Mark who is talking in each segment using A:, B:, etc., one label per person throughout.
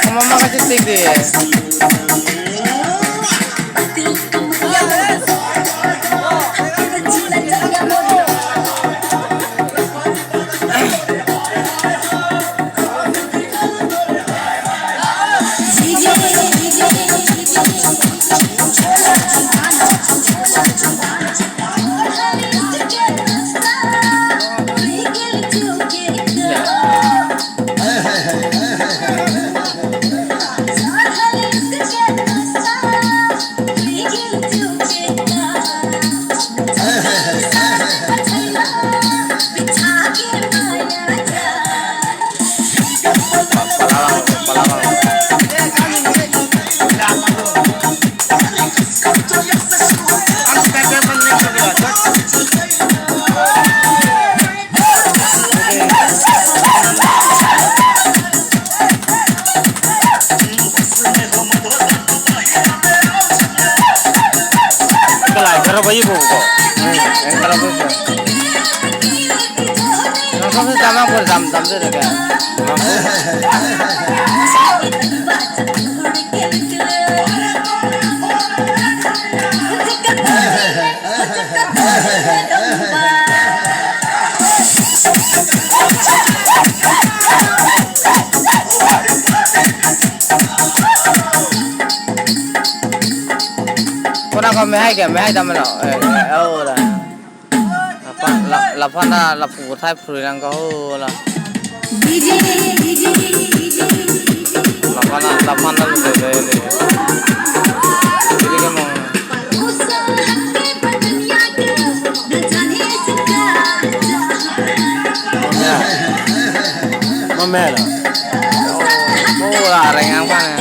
A: Mama kasi tinggi ya. Kalau bayi bu kok, kalau bu, kalau sama pun sama saja kan. Kurang kau mehai dah mana? Oh lah. Apa na lapu thai prulang kau lah. Lapan na le. Jadi kamu. Ya. Mamela. Oh lah, orang yang mana?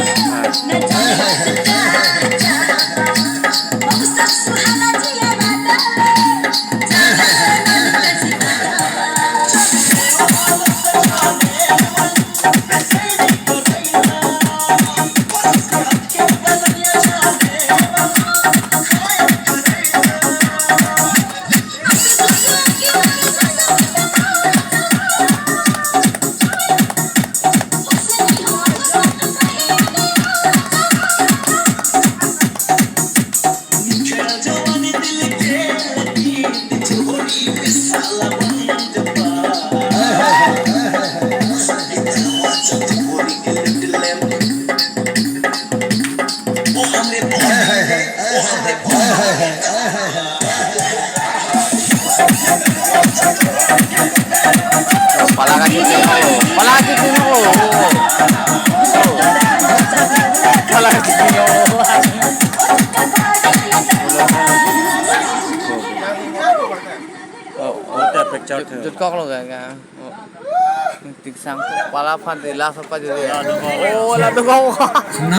A: Palagi Jut kok lo gak? Tiksang pala pan di las apa jadi? Oh, lah tuh kau.